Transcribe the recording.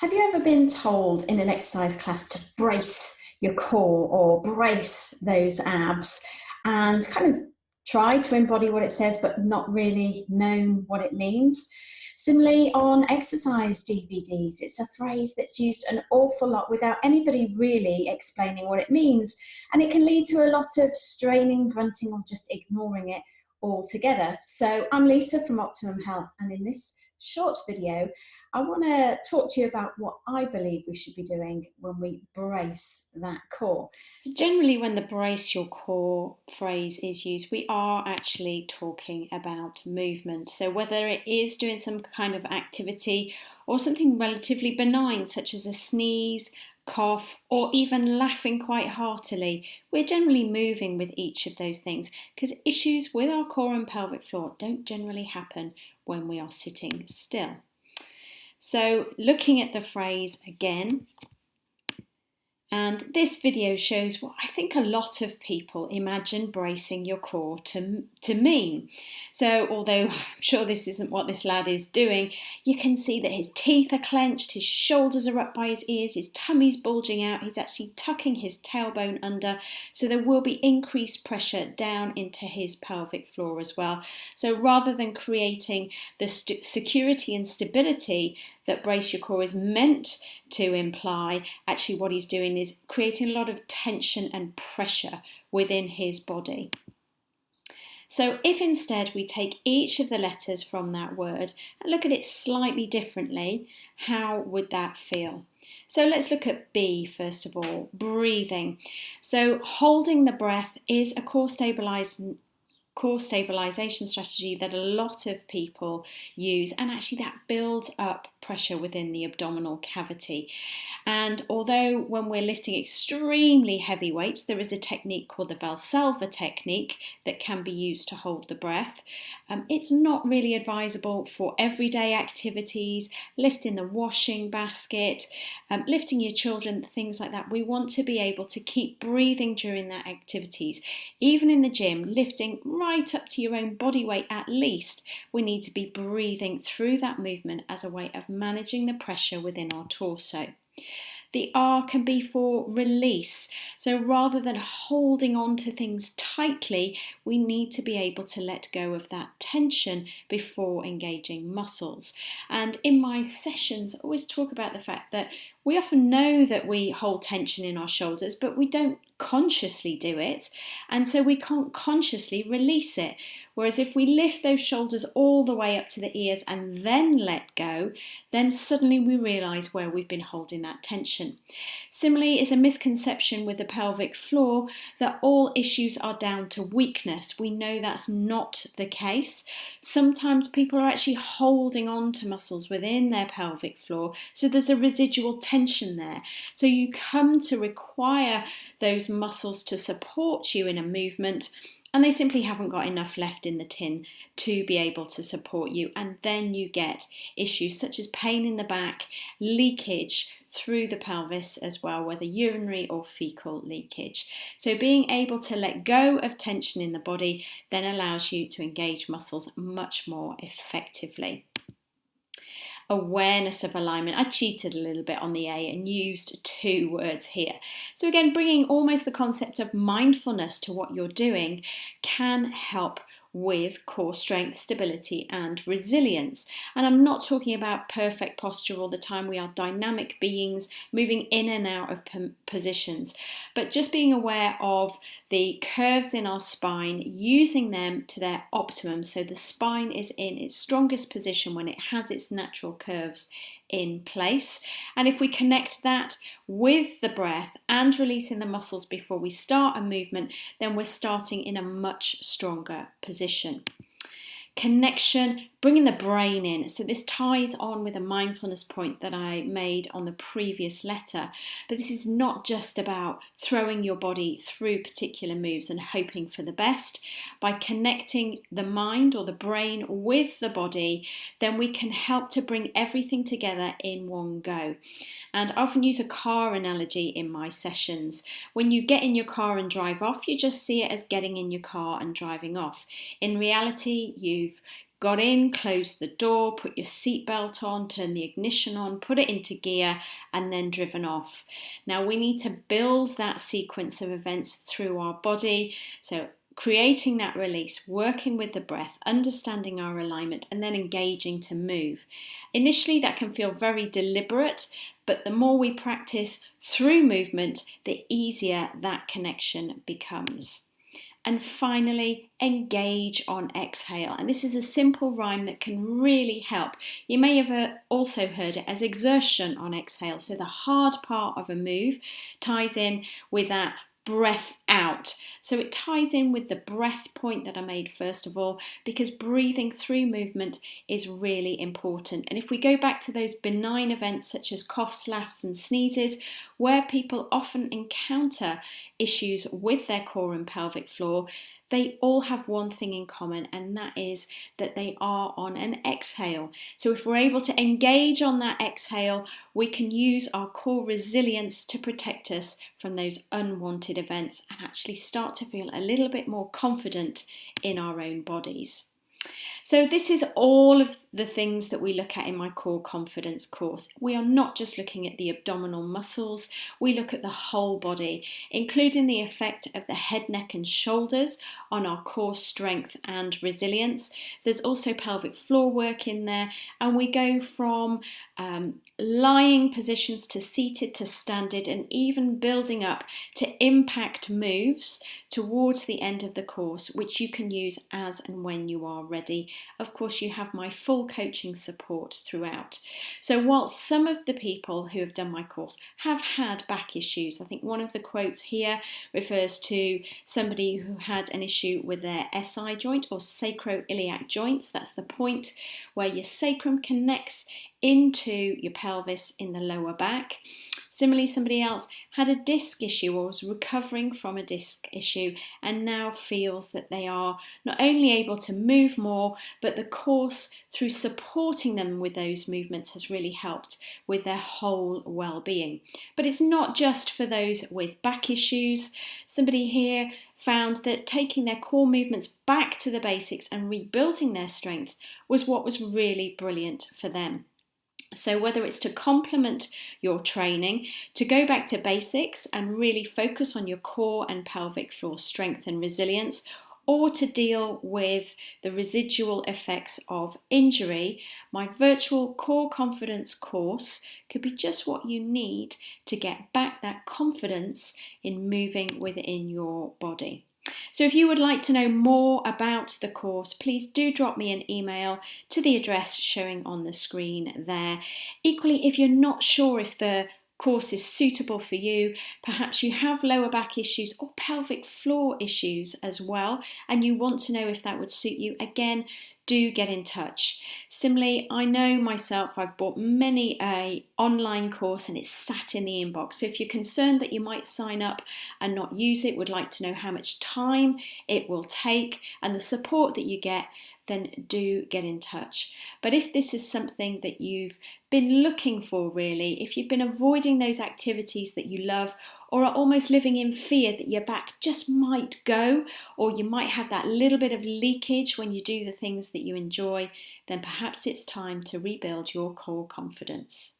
Have you ever been told in an exercise class to brace your core or brace those abs and kind of try to embody what it says but not really known what it means? Similarly, on exercise DVDs, it's a phrase that's used an awful lot without anybody really explaining what it means. And it can lead to a lot of straining, grunting, or just ignoring it altogether. So I'm Lisa from Optimum Health, and in this short video, I want to talk to you about what I believe we should be doing when we brace that core. So generally, when the brace your core phrase is used, we are actually talking about movement. So whether it is doing some kind of activity or something relatively benign, such as a sneeze, cough, or even laughing quite heartily, we're generally moving with each of those things because issues with our core and pelvic floor don't generally happen when we are sitting still. So looking at the phrase again, and this video shows what I think a lot of people imagine bracing your core to mean. So although I'm sure this isn't what this lad is doing, you can see that his teeth are clenched, his shoulders are up by his ears, his tummy's bulging out, he's actually tucking his tailbone under, so there will be increased pressure down into his pelvic floor as well. So rather than creating the security and stability that brace your core is meant to imply, actually what he's doing is creating a lot of tension and pressure within his body. So if instead we take each of the letters from that word and look at it slightly differently, how would that feel? So let's look at B first of all, breathing. So holding the breath is a core stabilization strategy that a lot of people use, and actually that builds up pressure within the abdominal cavity. And although when we're lifting extremely heavy weights, there is a technique called the Valsalva technique that can be used to hold the breath, it's not really advisable for everyday activities, lifting the washing basket, lifting your children, things like that. We want to be able to keep breathing during that activities. Even in the gym, lifting right up to your own body weight at least, we need to be breathing through that movement as a way of managing the pressure within our torso. The R can be for release. So rather than holding on to things tightly, we need to be able to let go of that tension before engaging muscles. And in my sessions, I always talk about the fact that we often know that we hold tension in our shoulders, but we don't consciously do it, and so we can't consciously release it. Whereas if we lift those shoulders all the way up to the ears and then let go, then suddenly we realise where we've been holding that tension. Similarly, it's a misconception with the pelvic floor that all issues are down to weakness. We know that's not the case. Sometimes people are actually holding on to muscles within their pelvic floor, so there's a residual tension there. So you come to require those muscles to support you in a movement, and they simply haven't got enough left in the tin to be able to support you, and then you get issues such as pain in the back, leakage through the pelvis as well, whether urinary or fecal leakage. So being able to let go of tension in the body then allows you to engage muscles much more effectively. Awareness of alignment. I cheated a little bit on the A and used two words here. So again, bringing almost the concept of mindfulness to what you're doing can help with core strength, stability and resilience. And I'm not talking about perfect posture all the time. We are dynamic beings moving in and out of positions, but just being aware of the curves in our spine, using them to their optimum. So the spine is in its strongest position when it has its natural curves in place. And if we connect that with the breath and releasing the muscles before we start a movement, then we're starting in a much stronger position. Connection, bringing the brain in. So this ties on with a mindfulness point that I made on the previous letter. But this is not just about throwing your body through particular moves and hoping for the best. By connecting the mind or the brain with the body, then we can help to bring everything together in one go. And I often use a car analogy in my sessions. When you get in your car and drive off, you just see it as getting in your car and driving off. In reality, you've got in, closed the door, put your seatbelt on, turn the ignition on, put it into gear, and then driven off. Now we need to build that sequence of events through our body. So creating that release, working with the breath, understanding our alignment, and then engaging to move. Initially, that can feel very deliberate, but the more we practice through movement, the easier that connection becomes. And finally, engage on exhale. And this is a simple rhyme that can really help. You may have also heard it as exertion on exhale. So the hard part of a move ties in with that breath out. So it ties in with the breath point that I made first of all, because breathing through movement is really important. And if we go back to those benign events such as coughs, laughs and sneezes, where people often encounter issues with their core and pelvic floor, they all have one thing in common, and that is that they are on an exhale. So if we're able to engage on that exhale, we can use our core resilience to protect us from those unwanted events and actually start to feel a little bit more confident in our own bodies. So this is all of the things that we look at in my core confidence course. We are not just looking at the abdominal muscles, we look at the whole body, including the effect of the head, neck and shoulders on our core strength and resilience. There's also pelvic floor work in there, and we go from lying positions to seated to standing, and even building up to impact moves towards the end of the course, which you can use as and when you are ready. Of course, you have my full coaching support throughout. So whilst some of the people who have done my course have had back issues, I think one of the quotes here refers to somebody who had an issue with their SI joint or sacroiliac joints. That's the point where your sacrum connects into your pelvis in the lower back. Similarly, somebody else had a disc issue or was recovering from a disc issue and now feels that they are not only able to move more, but the course, through supporting them with those movements, has really helped with their whole well-being. But it's not just for those with back issues. Somebody here found that taking their core movements back to the basics and rebuilding their strength was what was really brilliant for them. So whether it's to complement your training, to go back to basics and really focus on your core and pelvic floor strength and resilience, or to deal with the residual effects of injury, my virtual core confidence course could be just what you need to get back that confidence in moving within your body. So if you would like to know more about the course, please do drop me an email to the address showing on the screen there. Equally, if you're not sure if the course is suitable for you, perhaps you have lower back issues or pelvic floor issues as well, and you want to know if that would suit you, again, do get in touch. Similarly, I know myself, I've bought many a online course and it's sat in the inbox. So if you're concerned that you might sign up and not use it, would like to know how much time it will take and the support that you get, then do get in touch. But if this is something that you've been looking for really, if you've been avoiding those activities that you love or are almost living in fear that your back just might go, or you might have that little bit of leakage when you do the things that you enjoy, then perhaps it's time to rebuild your core confidence.